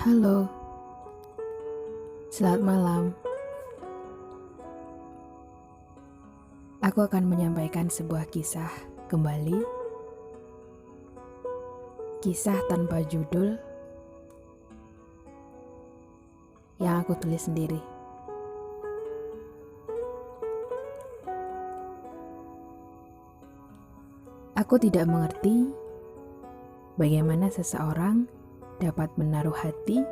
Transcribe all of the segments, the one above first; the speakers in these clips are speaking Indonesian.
Halo, selamat malam. Aku akan menyampaikan sebuah kisah kembali. Kisah tanpa judul yang aku tulis sendiri. Aku tidak mengerti bagaimana seseorang dapat menaruh hati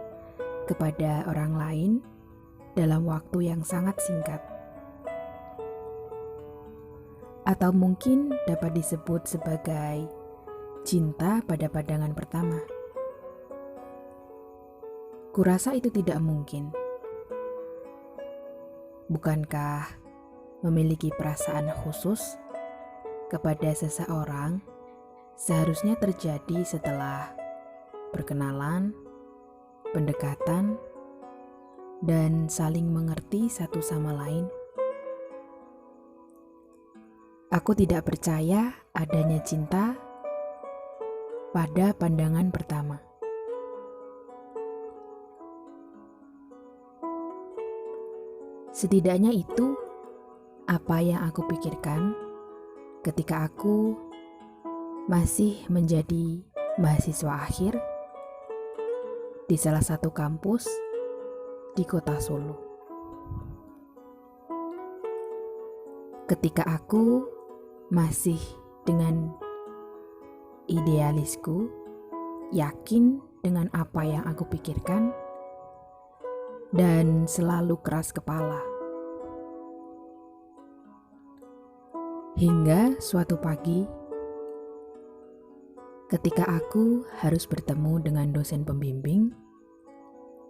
kepada orang lain dalam waktu yang sangat singkat. Atau mungkin dapat disebut sebagai cinta pada pandangan pertama. Kurasa itu tidak mungkin. Bukankah memiliki perasaan khusus kepada seseorang seharusnya terjadi setelah perkenalan, pendekatan, dan saling mengerti satu sama lain? Aku tidak percaya adanya cinta pada pandangan pertama. Setidaknya itu apa yang aku pikirkan ketika aku masih menjadi mahasiswa akhir di salah satu kampus di kota Solo. Ketika aku masih dengan idealisku, yakin dengan apa yang aku pikirkan, dan selalu keras kepala. Hingga suatu pagi, ketika aku harus bertemu dengan dosen pembimbing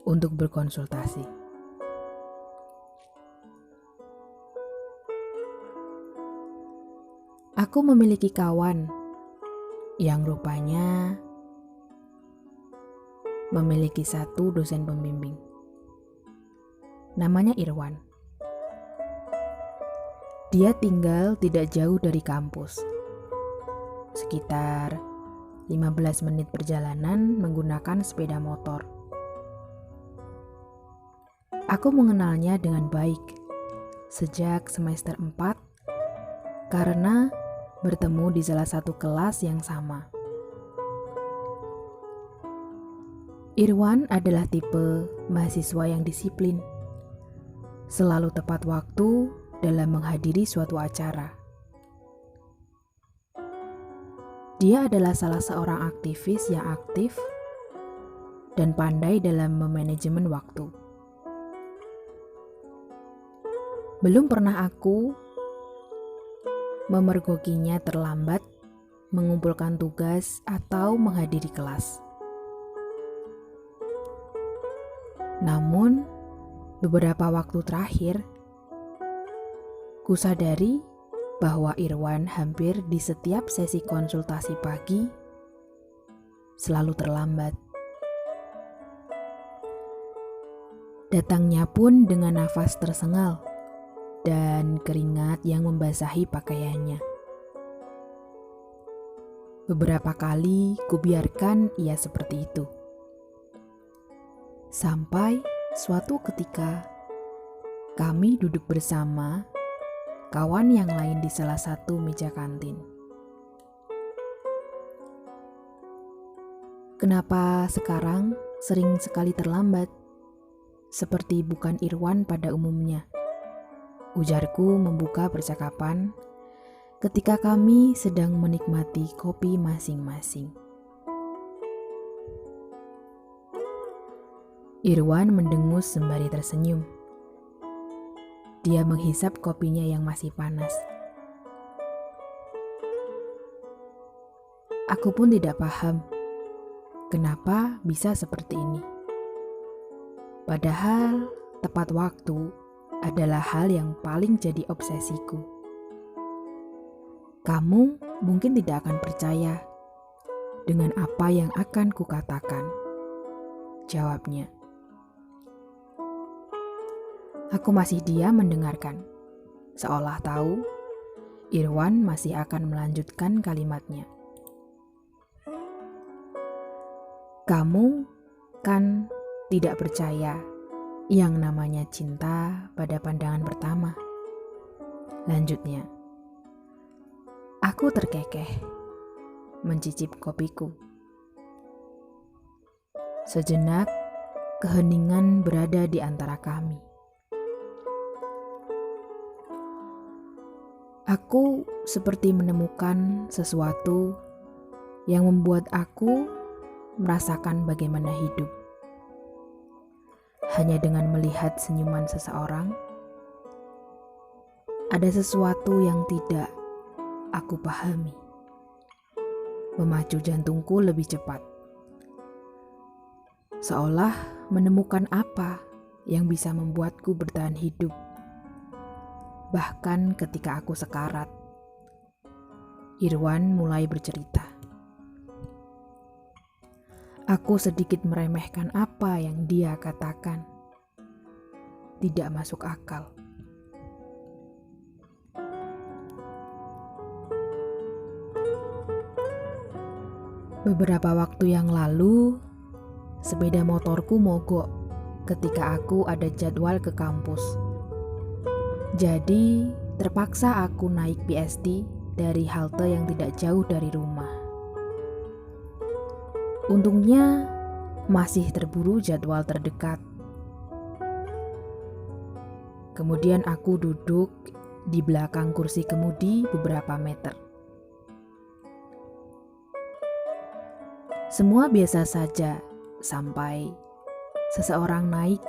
untuk berkonsultasi. Aku memiliki kawan yang rupanya memiliki satu dosen pembimbing. Namanya Irwan. Dia tinggal tidak jauh dari kampus, sekitar 15 menit perjalanan menggunakan sepeda motor. Aku mengenalnya dengan baik sejak semester 4 karena bertemu di salah satu kelas yang sama. Irwan adalah tipe mahasiswa yang disiplin, selalu tepat waktu dalam menghadiri suatu acara. Dia adalah salah seorang aktivis yang aktif dan pandai dalam memanajemen waktu. Belum pernah aku memergokinya terlambat mengumpulkan tugas atau menghadiri kelas. Namun, beberapa waktu terakhir, kusadari bahwa Irwan hampir di setiap sesi konsultasi pagi selalu terlambat. Datangnya pun dengan nafas tersengal dan keringat yang membasahi pakaiannya. Beberapa kali kubiarkan ia seperti itu. Sampai suatu ketika kami duduk bersama kawan yang lain di salah satu meja kantin. Kenapa sekarang sering sekali terlambat? Seperti bukan Irwan pada umumnya, ujarku membuka percakapan ketika kami sedang menikmati kopi masing-masing. Irwan mendengus sembari tersenyum. Dia menghisap kopinya yang masih panas. Aku pun tidak paham kenapa bisa seperti ini. Padahal tepat waktu adalah hal yang paling jadi obsesiku. Kamu mungkin tidak akan percaya dengan apa yang akan kukatakan. Jawabnya. Aku masih diam mendengarkan, seolah tahu Irwan masih akan melanjutkan kalimatnya. Kamu kan tidak percaya yang namanya cinta pada pandangan pertama. Lanjutnya. Aku terkekeh, mencicip kopiku. Sejenak, keheningan berada di antara kami. Aku seperti menemukan sesuatu yang membuat aku merasakan bagaimana hidup. Hanya dengan melihat senyuman seseorang, ada sesuatu yang tidak aku pahami. Memacu jantungku lebih cepat. Seolah menemukan apa yang bisa membuatku bertahan hidup. Bahkan ketika aku sekarat, Irwan mulai bercerita. Aku sedikit meremehkan apa yang dia katakan. Tidak masuk akal. Beberapa waktu yang lalu, sepeda motorku mogok ketika aku ada jadwal ke kampus. Jadi, terpaksa aku naik BSD dari halte yang tidak jauh dari rumah. Untungnya, masih terburu jadwal terdekat. Kemudian aku duduk di belakang kursi kemudi beberapa meter. Semua biasa saja sampai seseorang naik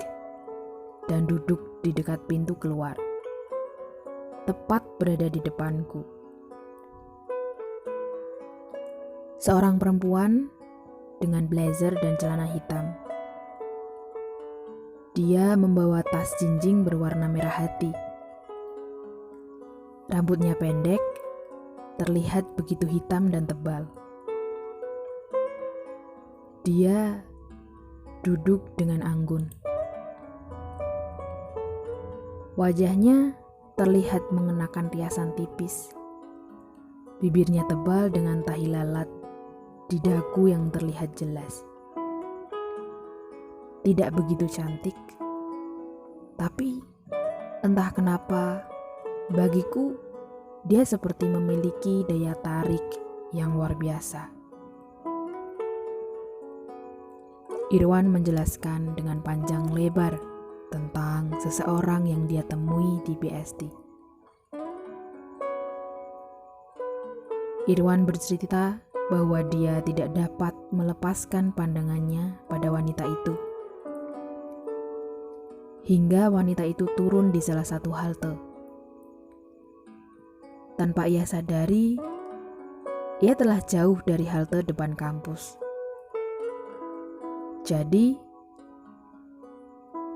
dan duduk di dekat pintu keluar. Tepat berada di depanku. Seorang perempuan dengan blazer dan celana hitam. Dia membawa tas jinjing berwarna merah hati. Rambutnya pendek, terlihat begitu hitam dan tebal. Dia duduk dengan anggun. Wajahnya terlihat mengenakan riasan tipis. Bibirnya tebal dengan tahi lalat di dagu yang terlihat jelas. Tidak begitu cantik, tapi entah kenapa bagiku dia seperti memiliki daya tarik yang luar biasa. Irwan menjelaskan dengan panjang lebar tentang seseorang yang dia temui di BSD. Irwan bercerita bahwa dia tidak dapat melepaskan pandangannya pada wanita itu. Hingga wanita itu turun di salah satu halte. Tanpa ia sadari, ia telah jauh dari halte depan kampus. Jadi,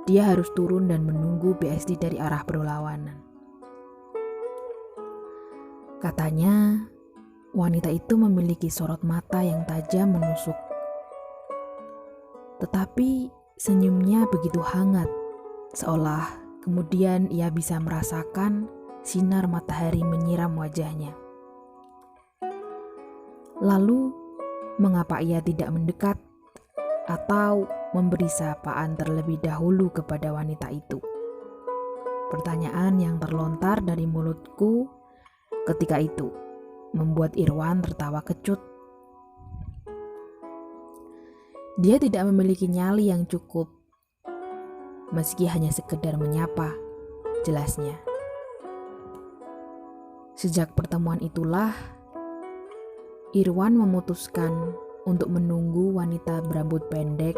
dia harus turun dan menunggu BSD dari arah berlawanan. Katanya, wanita itu memiliki sorot mata yang tajam menusuk. Tetapi senyumnya begitu hangat, seolah kemudian ia bisa merasakan sinar matahari menyiram wajahnya. Lalu, mengapa ia tidak mendekat atau memberi sapaan terlebih dahulu kepada wanita itu? Pertanyaan yang terlontar dari mulutku ketika itu membuat Irwan tertawa kecut. Dia tidak memiliki nyali yang cukup, meski hanya sekedar menyapa, jelasnya. Sejak pertemuan itulah, Irwan memutuskan untuk menunggu wanita berambut pendek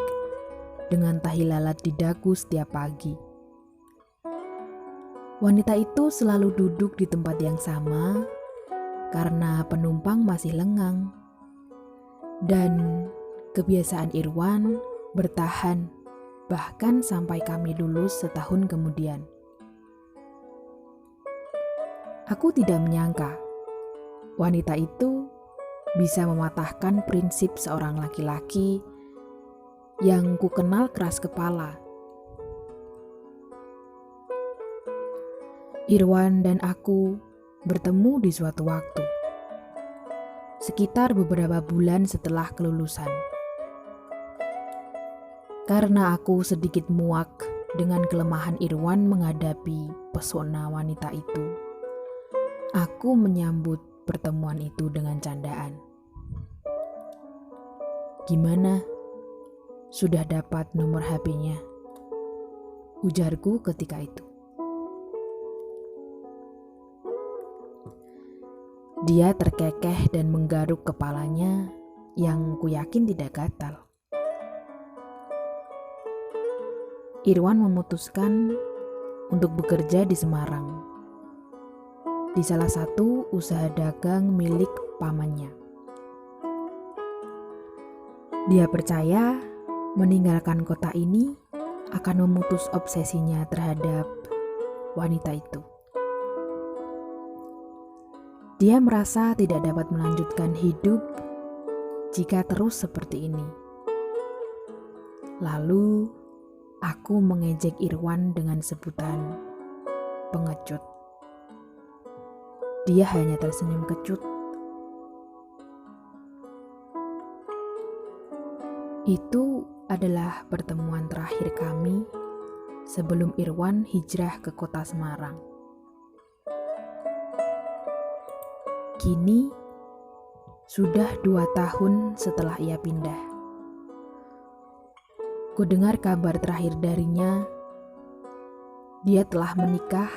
dengan tahi lalat di dagu setiap pagi. Wanita itu selalu duduk di tempat yang sama karena penumpang masih lengang. Dan kebiasaan Irwan bertahan bahkan sampai kami lulus setahun kemudian. Aku tidak menyangka wanita itu bisa mematahkan prinsip seorang laki-laki yang kukenal keras kepala. Irwan dan aku bertemu di suatu waktu, sekitar beberapa bulan setelah kelulusan. Karena aku sedikit muak dengan kelemahan Irwan menghadapi pesona wanita itu, aku menyambut pertemuan itu dengan candaan. "Gimana? Sudah dapat nomor HP-nya?" ujarku ketika itu. Dia terkekeh dan menggaruk kepalanya yang kuyakin tidak gatal. Irwan memutuskan untuk bekerja di Semarang, di salah satu usaha dagang milik pamannya. Dia percaya meninggalkan kota ini akan memutus obsesinya terhadap wanita itu. Dia merasa tidak dapat melanjutkan hidup jika terus seperti ini. Lalu, aku mengejek Irwan dengan sebutan pengecut. Dia hanya tersenyum kecut. Itu adalah pertemuan terakhir kami sebelum Irwan hijrah ke kota Semarang. Kini, sudah 2 tahun setelah ia pindah. Kudengar kabar terakhir darinya, dia telah menikah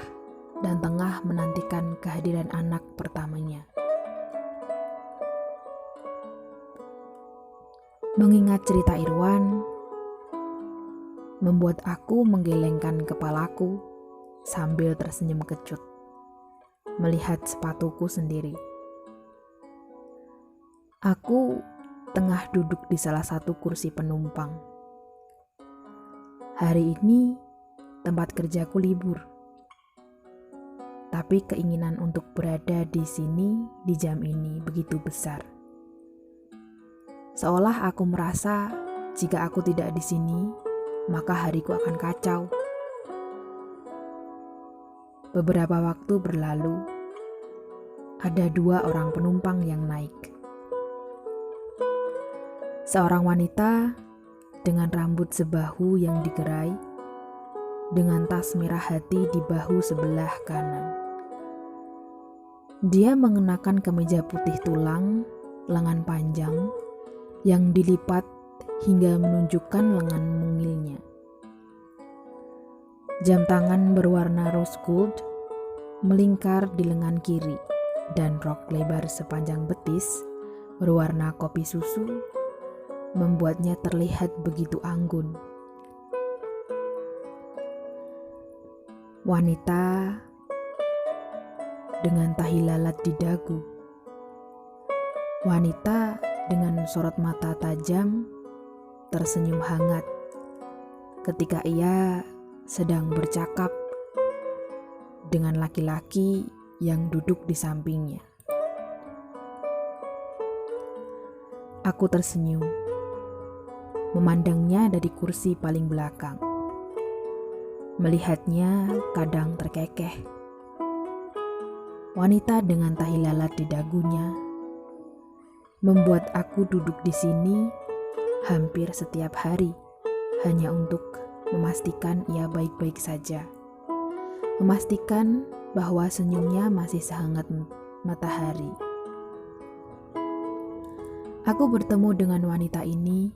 dan tengah menantikan kehadiran anak pertamanya. Mengingat cerita Irwan, membuat aku menggelengkan kepalaku sambil tersenyum kecut, melihat sepatuku sendiri. Aku tengah duduk di salah satu kursi penumpang. Hari ini tempat kerjaku libur, tapi keinginan untuk berada di sini di jam ini begitu besar. Seolah aku merasa jika aku tidak di sini, maka hariku akan kacau. Beberapa waktu berlalu, ada 2 orang penumpang yang naik. Seorang wanita dengan rambut sebahu yang digerai, dengan tas merah hati di bahu sebelah kanan. Dia mengenakan kemeja putih tulang, lengan panjang, yang dilipat hingga menunjukkan lengan mungilnya. Jam tangan berwarna rose gold melingkar di lengan kiri, dan rok lebar sepanjang betis berwarna kopi susu membuatnya terlihat begitu anggun. Wanita dengan tahi lalat di dagu. Wanita dengan sorot mata tajam tersenyum hangat ketika ia sedang bercakap dengan laki-laki yang duduk di sampingnya. Aku tersenyum, memandangnya dari kursi paling belakang. Melihatnya kadang terkekeh. Wanita dengan tahi lalat di dagunya membuat aku duduk di sini hampir setiap hari hanya untuk memastikan ia baik-baik saja. Memastikan bahwa senyumnya masih sehangat matahari. Aku bertemu dengan wanita ini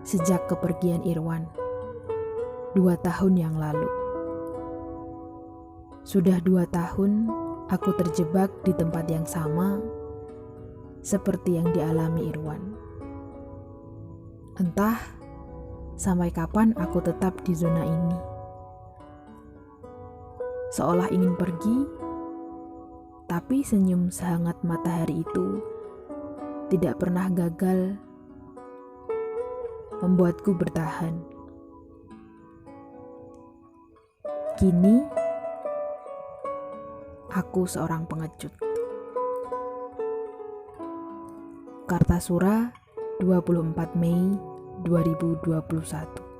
sejak kepergian Irwan 2 tahun yang lalu. Sudah 2 tahun aku terjebak di tempat yang sama seperti yang dialami Irwan. Entah sampai kapan aku tetap di zona ini. Seolah ingin pergi, tapi senyum sehangat matahari itu tidak pernah gagal membuatku bertahan. Kini, aku seorang pengecut. Kartasura, 24 Mei 2021.